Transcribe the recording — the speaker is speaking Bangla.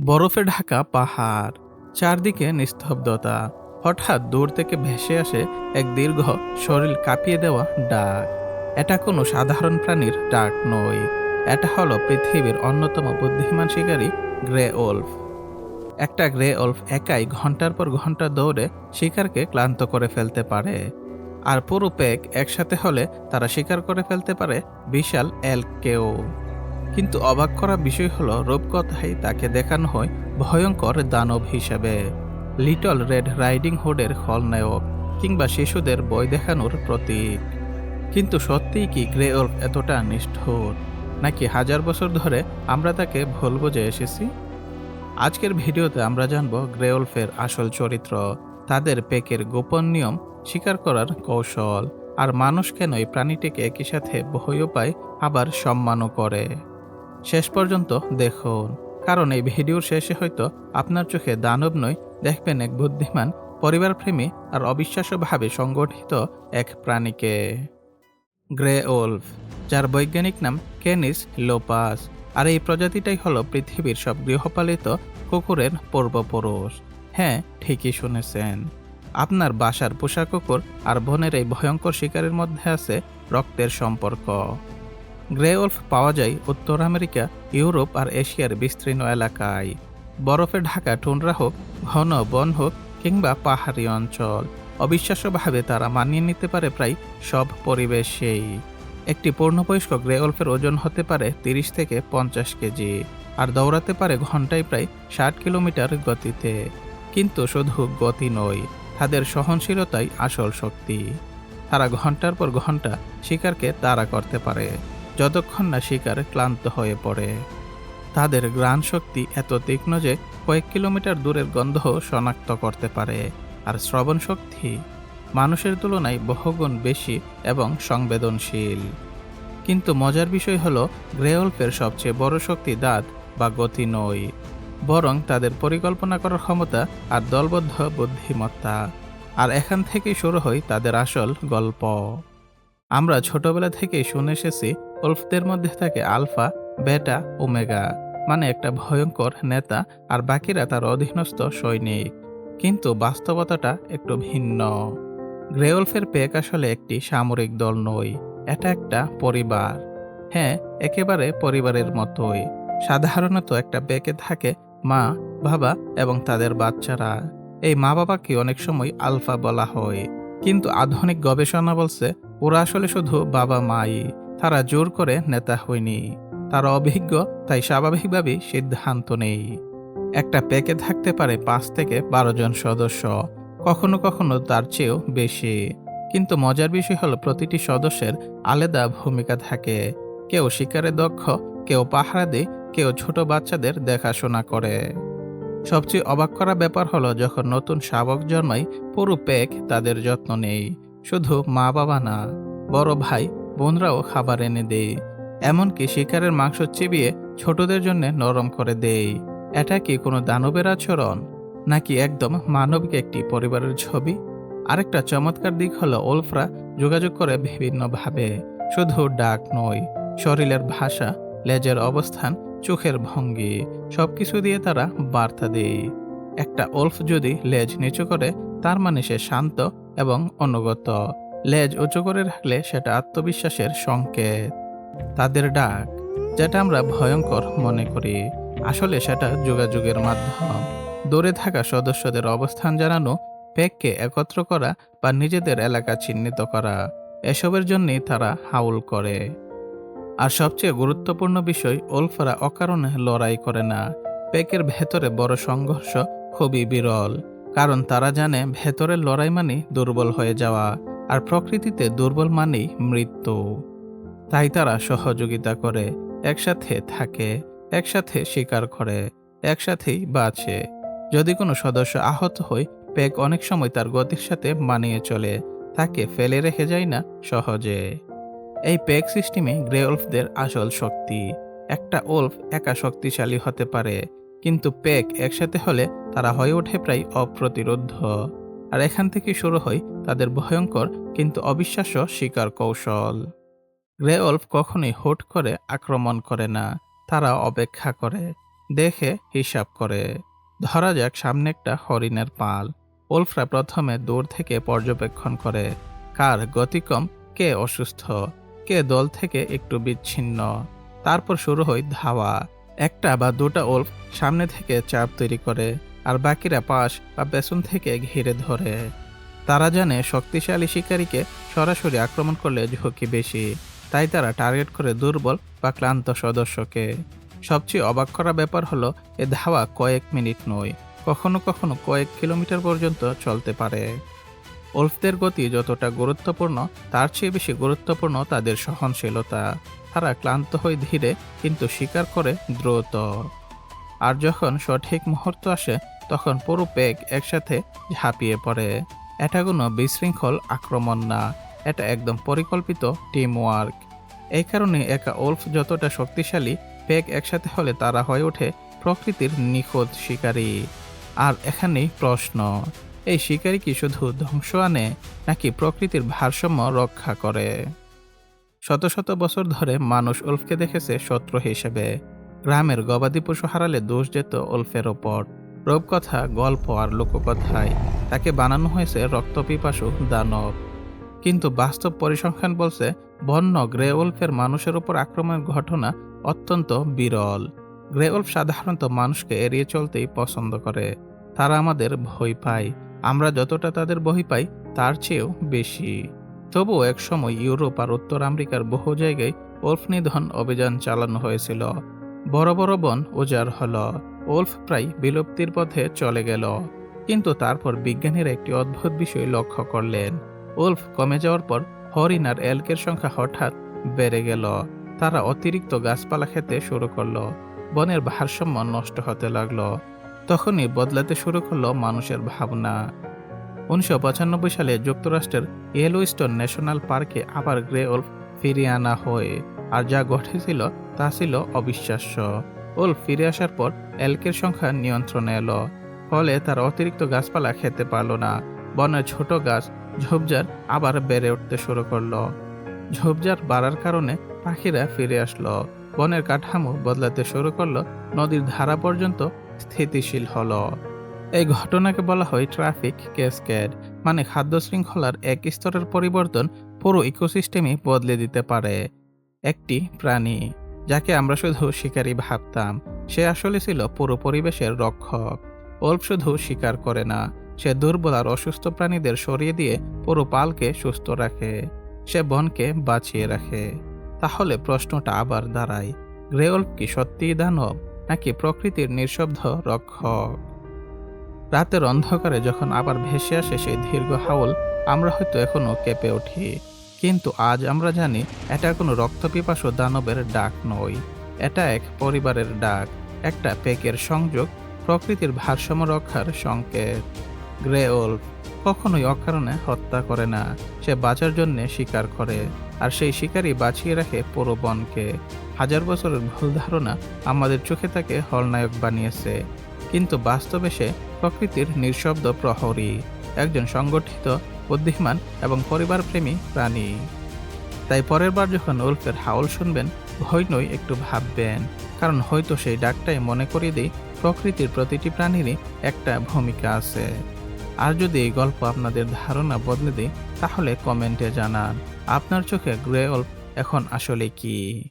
বরফে ঢাকা পাহাড়, চারদিকে নিস্তব্ধতা। হঠাৎ দূর থেকে ভেসে আসে এক দীর্ঘ, শরীর কাঁপিয়ে দেওয়া ডাক। এটা কোনো সাধারণ প্রাণীর ডাক নয়, এটা হলো পৃথিবীর অন্যতম বুদ্ধিমান শিকারী গ্রে ওল্ফ। একটা গ্রে ওল্ফ একাই ঘন্টার পর ঘন্টা দৌড়ে শিকারকে ক্লান্ত করে ফেলতে পারে, আর পুরো প্যাক একসাথে হলে তারা শিকার করে ফেলতে পারে বিশাল এল্ককেও। কিন্তু অবাক করা বিষয় হলো, রূপকথায় তাকে দেখানো হয় ভয়ঙ্কর দানব হিসেবে, লিটল রেড রাইডিং হুডের খলনায়ক কিংবা শিশুদের বই দেখানোর প্রতীক। কিন্তু সত্যিই কি গ্রে ওল্ফ এতটা নিষ্ঠুর, নাকি হাজার বছর ধরে আমরা তাকে ভুল বুঝে এসেছি? আজকের ভিডিওতে আমরা জানব গ্রে ওল্ফের আসল চরিত্র, তাদের পেকের গোপন নিয়ম, শিকার করার কৌশল, আর মানুষ কেন এই প্রাণীটিকে একই সাথে ভয়ও পায় আবার সম্মানও করে। শেষ পর্যন্ত দেখুন, কারণ এই ভিডিওর শেষে হয়তো আপনার চোখে দানব নয়, দেখবেন এক বুদ্ধিমান, পরিবারপ্রেমী আর অবিশ্বাস্যভাবে সংগঠিত এক প্রাণীকে। গ্রে ওল্ফ, যার বৈজ্ঞানিক নাম কেনিস লোপাস, আর এই প্রজাতিটাই হলো পৃথিবীর সব গৃহপালিত কুকুরের পূর্বপুরুষ। হ্যাঁ, ঠিকই শুনেছেন, আপনার বাসার পোষা কুকুর আর বনের এই ভয়ঙ্কর শিকারের মধ্যে আছে রক্তের সম্পর্ক। গ্রে ওল্ফ পাওয়া যায় উত্তর আমেরিকা, ইউরোপ আর এশিয়ার বিস্তীর্ণ এলাকায়। বরফে ঢাকা টুন্ড্রা হোক, ঘন বন হোক কিংবা পাহাড়ি অঞ্চল, অবিশ্বাস্যভাবে তারা মানিয়ে নিতে পারে প্রায় সব পরিবেশেই। একটি পূর্ণবয়স্ক গ্রে ওল্ফের ওজন হতে পারে 30 থেকে 50 কেজি, আর দৌড়াতে পারে ঘন্টায় প্রায় 60 কিলোমিটার গতিতে। কিন্তু শুধু গতি নয়, তাদের সহনশীলতাই আসল শক্তি। তারা ঘন্টার পর ঘন্টা শিকারকে তাড়া করতে পারে, যতক্ষণ না শিকার ক্লান্ত হয়ে পড়ে। তাদের ঘ্রাণ শক্তি এত তীক্ষ্ণ যে কয়েক কিলোমিটার দূরের গন্ধ শনাক্ত করতে পারে, আর শ্রবণ শক্তি মানুষের তুলনায় বহুগুণ বেশি এবং সংবেদনশীল। কিন্তু মজার বিষয় হলো, গ্রে ওল্ফের সবচেয়ে বড় শক্তি দাঁত বা গতি নয়, বরং তাদের পরিকল্পনা করার ক্ষমতা আর দলবদ্ধ বুদ্ধিমত্তা। আর এখান থেকেই শুরু হয় তাদের আসল গল্প। আমরা ছোটবেলা থেকেই শুনে এসেছি, ওল্ফদের মধ্যে থাকে আলফা, বেটা, ওমেগা, মানে একটা ভয়ঙ্কর নেতা আর বাকিরা তার অধীনস্থ সৈনিক। কিন্তু বাস্তবতাটা একটু ভিন্ন। গ্রে ওল্ফের প্যাক আসলে একটি সামরিক দল নয়, এটা একটা পরিবার। হ্যাঁ, একেবারে পরিবারের মতোই। সাধারণত একটা প্যাকে থাকে মা, বাবা এবং তাদের বাচ্চারা। এই মা বাবাকে অনেক সময় আলফা বলা হয়, কিন্তু আধুনিক গবেষণা বলছে ওরা আসলে শুধু বাবা মাই। তারা জোর করে নেতা হয়নি, তারা অভিজ্ঞ, তাই স্বাভাবিকভাবেই সিদ্ধান্ত নেই। একটা প্যাকে থাকতে পারে 5 থেকে 12 জন সদস্য, কখনো কখনো তার চেয়েও বেশি। কিন্তু মজার বিষয় হলো, প্রতিটি সদস্যের আলাদা ভূমিকা থাকে। কেউ শিকারে দক্ষ, কেউ পাহারা দেয়, কেউ ছোট বাচ্চাদের দেখাশোনা করে। সবচেয়ে অবাক করা ব্যাপার হলো, যখন নতুন শাবক জন্মায় পুরো প্যাক তাদের যত্ন নেই। শুধু মা বাবা না, বড় ভাই বোনরাও খাবার এনে দেয়, এমনকি শিকারের মাংস চিবিয়ে ছোটদের জন্য নরম করে দেয়। এটা কি কোনো দানবের আচরণ, নাকি একদম মানবিক একটি পরিবারের ছবি? আরেকটা চমৎকার দিক হলো, ওল্ফরা যোগাযোগ করে বিভিন্নভাবে, শুধু ডাক নয়, শরীরের ভাষা, লেজের অবস্থান, চোখের ভঙ্গি, সবকিছু দিয়ে তারা বার্তা দেয়। একটা ওল্ফ যদি লেজ নিচু করে, তার মানে সে শান্ত এবং অনুগত। লেজ উঁচু করে রাখলে সেটা আত্মবিশ্বাসের সংকেত। তাদের ডাক, যেটা আমরা ভয়ঙ্কর মনে করি, আসলে সেটা যোগাযোগের মাধ্যম। দূরে থাকা সদস্যদের অবস্থান জানানো, প্যাককে একত্র করা বা নিজেদের এলাকা চিহ্নিত করা, এসবের জন্যই তারা হাউল করে। আর সবচেয়ে গুরুত্বপূর্ণ বিষয়, ওল্ফরা অকারণে লড়াই করে না। প্যাকের ভেতরে বড় সংঘর্ষ খুবই বিরল, কারণ তারা জানে ভেতরের লড়াই মানেই দুর্বল হয়ে যাওয়া, আর প্রকৃতিতে দুর্বল মানেই মৃত্যু। তাই তারা সহযোগিতা করে, একসাথে থাকে, একসাথে শিকার করে, একসাথেই বাঁচে। যদি কোনো সদস্য আহত হয়, প্যাক অনেক সময় তার গতির সাথে মানিয়ে চলে, তাকে ফেলে রেখে যায় না সহজে। এই প্যাক সিস্টেমে গ্রে ওল্ফদের আসল শক্তি। একটা ওল্ফ একা শক্তিশালী হতে পারে, কিন্তু প্যাক একসাথে হলে তারা হয়ে ওঠে প্রায় অপ্রতিরোধ্য। আর এখান থেকে শুরু হয় তাদের ভয়ঙ্কর কিন্তু অবিশ্বাস্য শিকার কৌশল। গ্রে ওল্ফ কখনোই হুট করে আক্রমণ করে না, তারা অপেক্ষা করে। দেখে হিসাব করে। ধরা যাক সামনে একটা হরিণের পাল। ওলফরা প্রথমে দূর থেকে পর্যবেক্ষণ করে কার গতি কম, কে অসুস্থ, কে দল থেকে একটু বিচ্ছিন্ন। তারপর শুরু হয় ধাওয়া। একটা বা দুটা ওলফ সামনে থেকে চাপ তৈরি করে, আর বাকিরা পাশ বা পেছন থেকে ঘিরে ধরে। তারা জানে শক্তিশালী শিকারীকে সরাসরি আক্রমণ করলে ঝুঁকি বেশি, তাই তারা টার্গেট করে দুর্বল বা ক্লান্ত সদস্যকে। সবচেয়ে অবাক করা ব্যাপার হলো এ ধাওয়া কয়েক মিনিট নয়, কখনো কখনো কয়েক কিলোমিটার পর্যন্ত চলতে পারে। ওলফদের গতি যতটা গুরুত্বপূর্ণ, তার চেয়ে বেশি গুরুত্বপূর্ণ তাদের সহনশীলতা। তারা ক্লান্ত হয়ে ধীরে কিন্তু শিকার করে দ্রুত। আর যখন সঠিক মুহূর্ত আসে, তখন পুরো প্যাক একসাথে ঝাঁপিয়ে পড়ে। এটা কোনো বিশৃঙ্খল আক্রমণ না, এটা একদম পরিকল্পিত টিম ওয়ার্ক। এই কারণে একা ওলফ যতটা শক্তিশালী, প্যাক একসাথে হলে তারা হয়ে ওঠে প্রকৃতির নিখুঁত শিকারী। আর এখানেই প্রশ্ন, এই শিকারী কি শুধু ধ্বংস আনে, নাকি প্রকৃতির ভারসাম্য রক্ষা করে? শত শত বছর ধরে মানুষ ওলফকে দেখেছে শত্রু হিসেবে। গ্রামের গবাদি পশু হারালে দোষ যেত ওলফের ওপর। রূপকথা, গল্প আর লোককথায় তাকে বানানো হয়েছে রক্তপিপাসু দানব। কিন্তু বাস্তব পরিসংখ্যান বলছে বন্য গ্রে ওলফের মানুষের উপর আক্রমণের ঘটনা অত্যন্ত বিরল। গ্রে ওলফ সাধারণত মানুষকে এড়িয়ে চলতেই পছন্দ করে। তারা আমাদের ভয় পায়, আমরা যতটা তাদের ভয় পাই তার চেয়েও বেশি। তবুও একসময় ইউরোপ আর উত্তর আমেরিকার বহু জায়গায় ওলফ নিধন অভিযান চালানো হয়েছিল। বড় বড় বন উজাড় হলো, ওলফ প্রায় বিলুপ্তির পথে চলে গেল। কিন্তু তারপর বিজ্ঞানীরা একটি অদ্ভুত বিষয় লক্ষ্য করলেন। ওলফ কমে যাওয়ার পর হরিণ আর এল্কের সংখ্যা হঠাৎ বেড়ে গেল। তারা অতিরিক্ত গাছপালা খেতে শুরু করলো, বনের ভারসাম্য নষ্ট হতে লাগলো। তখনই বদলাতে শুরু করলো মানুষের ভাবনা। 1995 সালে যুক্তরাষ্ট্রের ইয়েলোস্টোন ন্যাশনাল পার্কে আবার গ্রে ওলফ ফিরিয়ে আনা হয়, আর যা ঘটেছিল তা ছিল অবিশ্বাস্য। ওলফ ফিরে আসার পর এল্কের সংখ্যা নিয়ন্ত্রণে এলো, ফলে তারা অতিরিক্ত গাছপালা খেতে পারল না। বনের ছোট গাছ, ঝোপঝাড় আবার বেড়ে উঠতে শুরু করলো। ঝোপঝাড় বাড়ার কারণে পাখিরা ফিরে আসলো, বনের কাঠামো বদলাতে শুরু করলো, নদীর ধারা পর্যন্ত স্থিতিশীল হলো। এই ঘটনাকে বলা হয় ট্রাফিক ক্যাসকেড, মানে খাদ্য শৃঙ্খলার এক স্তরের পরিবর্তন পুরো ইকোসিস্টেমই বদলে দিতে পারে। একটি প্রাণী যাকে আমরা শুধু শিকারী ভাবতাম, সে আসলে ছিল পুরো পরিবেশের রক্ষক। ওলফ শুধু শিকার করে না, সে দুর্বল আর অসুস্থ প্রাণীদের সরিয়ে দিয়ে পুরো পালকে সুস্থ রাখে। সে বনকে বাঁচিয়ে রাখে। তাহলে প্রশ্নটা আবার দাঁড়ায়, গ্রে ওলফ কি সত্যিই দানব, নাকি প্রকৃতির নিঃশব্দ রক্ষক? রাতের অন্ধকারে যখন আবার ভেসে আসে সেই দীর্ঘ হাওল, আমরা হয়তো এখনো কেঁপে উঠি। কিন্তু আজ আমরা জানি এটা কোনো রক্তপিপাসু দানবের ডাক নয়, এটা এক পরিবারের ডাক, একটা প্যাকের সংযোগ, প্রকৃতির ভারসাম্য রক্ষার সংকেত। গ্রে ওলফ কখনোই অকারণে হত্যা করে না, সে বাঁচার জন্যে শিকার করে, আর সেই শিকারই বাঁচিয়ে রাখে পুরো বনকে। হাজার বছরের ভুল ধারণা আমাদের চোখে তাকে খলনায়ক বানিয়েছে, কিন্তু বাস্তবে সে প্রকৃতির নিঃশব্দ প্রহরী, একজন সংগঠিত, বুদ্ধিমান এবং পরিবারপ্রেমী প্রাণী। তাই পরের বার যখন ওলফের হাওল শুনবেন, ভয় নয়, একটু ভাববেন, কারণ হয়তো সেই ডাকটাই মনে করিয়ে দেয় প্রকৃতির প্রতিটি প্রাণীরই একটা ভূমিকা আছে। আর যদি এই গল্প আপনাদের ধারণা বদলে দেয়, তাহলে কমেন্টে জানান আপনার চোখে গ্রে ওলফ এখন আসলে কি।